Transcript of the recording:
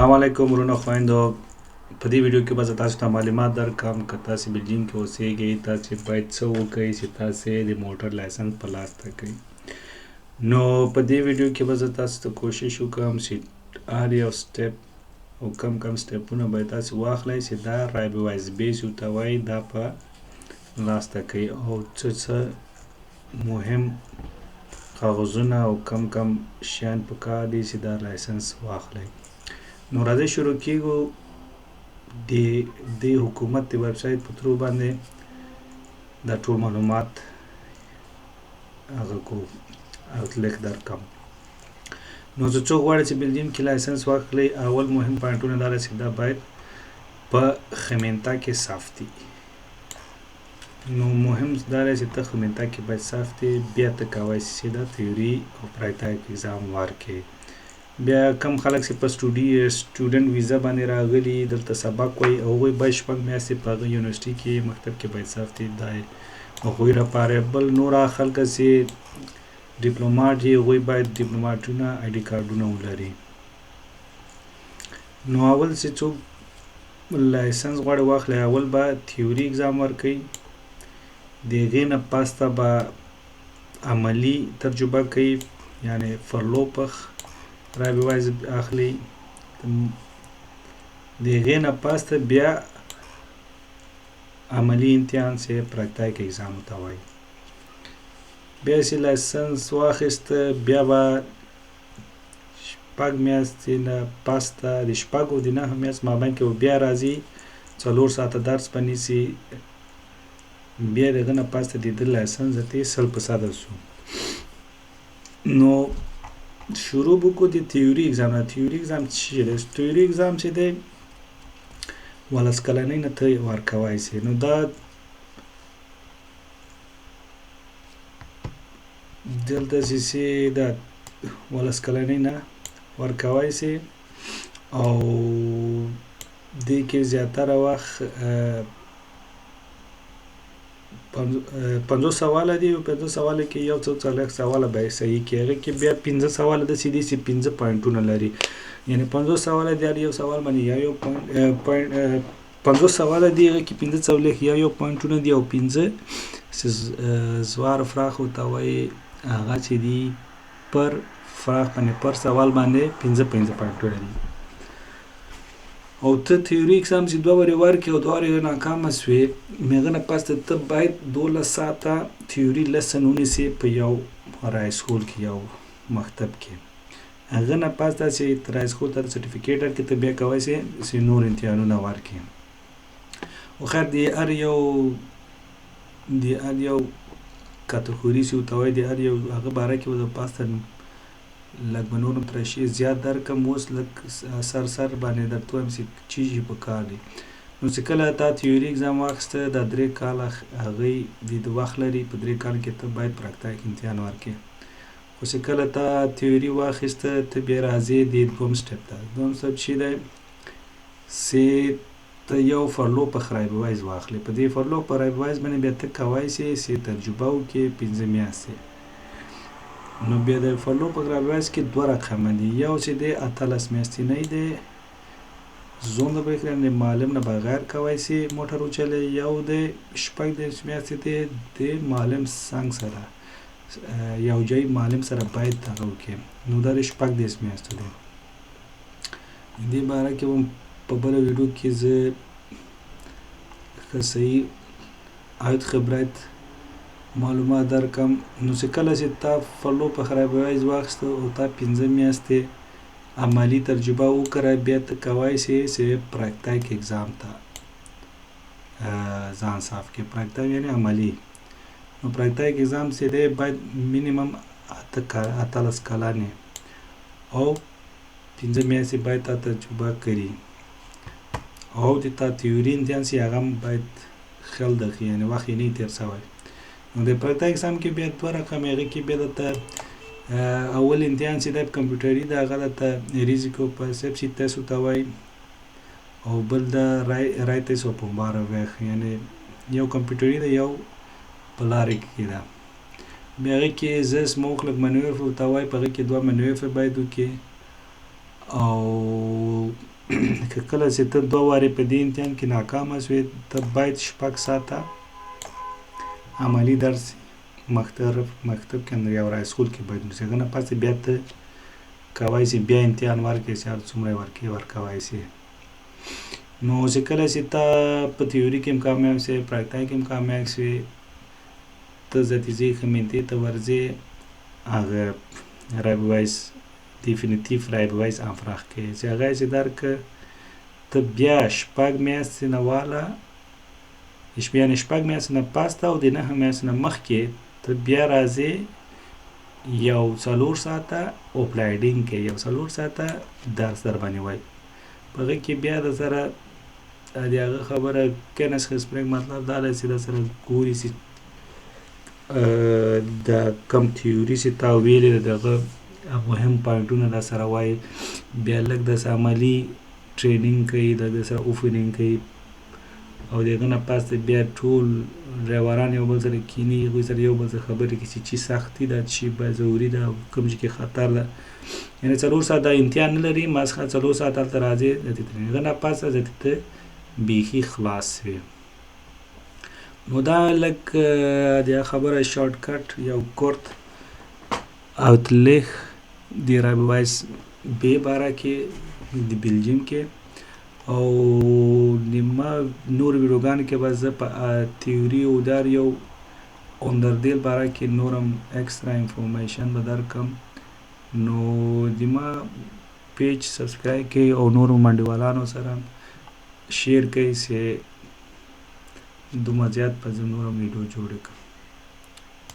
السلام علیکم ورونو خویندو. په دې ویډیو کې به زه تاسو ته معلومات درکړم که تاسې بلجیم کې اوسیږئ تاسې باید څه وکړئ چې تاسې د موټر لایسنس په لاس راکړئ. نو په دې ویډیو کې به زه تاسو ته کوشش وکړم چې هر یو سټپ او کم سټپونه به تاسې واخلئ چې دا رایبه وایز بیس ورته وایي دا په لاس راکړئ او څه مهم کاغذونه او کم شیان پکار دي چې دا لایسنس واخلئ. نو راځئ شروع کیږو د حکومت د ویب سایټ په تھرو باندې دا ټول معلومات هغه کو اوتلیک درکم. نو زه څوک غواړي چې بلجیم کې لایسنس واخلئ اول مهم پوینټونه دا چې دا باید په خمینتا کې صاف دي. نو مهم دا چې ته خمینتا کې باید صاف دي. بیا ته کولی چې دا تیوري او پریکټیکل اگزام ورکړې. بیا کم خلک چې په سټوډنټ ویزا باندې راغلي دلته سبق وایي هغوی باید 6 میاشتې په هغه یونیورسټي کې مکتب کې باید صاف دي. دا هغوی لپاره بل نور خلک چې ډیپلوماټ دي هغوی باید ډیپلوماټونه آی ډي کارډونه ولري. نو اول چې څوک لایسنس غواړي واخلي اول به تیوري اگزام ورکوي. د هغې نه پاسته به عملي تجربه کوي یعنی فرلوپخ رایبه وایز اخلي. د هغې نه پاسته بیا عملي امتحان چې پریکټیکل اگزام ورته وایي. بیا چې لایسنس واخیسته بیا به 6 میاشتې نه پاسته د 6 او د 9 میاشت مابین کې بیا راځي 4 ساعته درس به نیسي. بیا د هغه نه پاسته د ده لایسنس ته 100% شو. نو شروع وکړو د تیوري اگزام نه. تیوري اگزام څه شی دی؟ تیوري اگزام چې دی 12 کلنۍ نه ته ورکوای شې. نو دا دلته چې دا 12 کلنۍ نه ورکوای شې او دې کې زیاتره وخت 50 سواله دي او 50 سواله کې یو څو 40 سواله به صحیح کې هغه کې بیا 15 سواله د سیدي سي 15 پوینټونه لري. یعنی 50 سواله دی یو سوال باندې یا یو پوینټ 50 سواله دی هغه کې 15 څولې یا یو پوینټونه دی او 15 زوار فراخ او توي هغه چې دی پر فراخ باندې پر سوال باندې 15 پوینټونه دي. او ته تیوري اگزام چې 2 وری ورکې او 2 وری ناکامه شوې هغه نه پاسته ته باید 12 ساعته تیوري لیسن ونیسې په یو رای سکول کې یو مکتب کې. هغه نه پاسته چې رای سکول ته سرټیفیکیټ ورکړې ته بیا کولی شې چې نور امتحانونه ورکړې. خو خیر د هر یو کاتګوري چې ورته وایي د هر یو هغه باره کې به د پاسته لږ به نور هم ترشي زیات درکړم. اوس لږ سر باندې درته وایم چې چیز یې پکار دی. نو چې کله تا تیوري اگزام واخیسته دا 3 کاله هغوی د وخت لري. په 3 کال کې ته باید پریکټیکل امتحان ورکړې. خو چې کله تا تیوري واخیسته ته بیا راځې د دوم سټپ ته. دوم سټپ چې دی چې ته یو فرلوپخ رایبه وایز واخلې. په دې فرلوپخ رایبه وایز باندې بیا ته کولی شې چې تجربه وکړې 15 میاشتې. نو بیا د فرلوپخ رایبه وایز کې 2 رقمه دي. یو چې دی 18 میاشتنی دی زون د بکران معلم نه بغیر کولی شي موټر وچلې. یو د 18 میاشتې دی د معلم څنګ سره یو ځای معلم سره باید هغه وکړي. نو دا د 18 میاشتو دی. دې باره کې هم په بله ویډیو کې زه ښه صحیح عاید خبرت معلومات درکم. نو چې کله چې تا فرلوپخ رایبه وایز واخیسته او تا 15 میاشتې عملي تجربه وکړه بیا ته کولی شې چې پریکټیکل اگزام ته ځان صاف کړې. پریکټیکل یعنی عملي. نو پریکټیکل اگزام چې دی باید مینیمم 18 کلنې او 15 میاشتې باید تا تجربه کړي او د تا تیوري امتحان چې هغه هم باید خیال دقیق یعنی وخت یې نه تېر شوی. نو د پریکټیکل اگزام کې بیا 2 رقم هغې کې بیا درته اول امتحان چې دی کمپیوټري دی هغه درته ریزیکو پرسپشن ټیسټ ورته وایي او بل د رای ټیسټ او پمباره ویښ یعنی یو کمپیوټري دی یو په لارې کې ده. بیا هغې کې زه سموک لږ منویف ورته وایي په هغې کې 2 منویف باید وکړي او که کله چې ته 2 وارې په دې امتحان کې ناکامه شوې ته باید 6 ساعته عملي درس مکتب کې یا های سکول کې باید ونیسې. هغه نه پس بیا ته کوای شي بیا امتحان ورکړې چې هر څومره ورکوای شي. نو چې کله چې ته په تیوري کې هم کامیاب شې پراکتیک کې هم کامیاب شې ته natiجې ته ورځې هغه رایبوایس دیفینیتیو رایبوایس انفراغ کې چې هغه چې درکړه ته بیا 6 میاشتې نه واله یعنې 6 میاشتې نه پاسته او د 9 میاشتې نه مخکې ته بیا راځې یو 4 ساعته اپلایډینګ کې یو 4 ساعته درس در باندې وای په هغه کې بیا د سره د هغه خبره کنس خسپرنګ مطلب دا دی چې د سره ګوري چې د کم تیوري چې تا ویلې دغه مهم پوینټونه در سره وایي بیا لږ داسې عملي ټرینینګ کوي د سره اوفنینګ کوي او د هغه نه پس بیا ټول ډرایوران یو بل سره کیني هغوی سره یو بل سره خبرې کوي چې چی سختي ده چی ضروري ده کوم ځای کې خطر ده. یعنې 4 ساعته امتحان نه لري ماسخه 4 ساعته هلته راځې د هغه نه پس ته بیخي خلاص وي. نو دا لږ د خبره شارټ کټ یو کورت اوتلیغ د رایبوایس بې باره کې د بلجیم کې او نیمه نور ویډیوګانو کې به زه په تیوري او در یو اندردیل باره کې نورم اکسترا انفورمیشن به درکم. نو دیمه پیج سبسکرایب کړئ او نورو منډیوالانو سره شیر کړئ چې دومره زیات به زه نورم ویډیو جوړې کړم.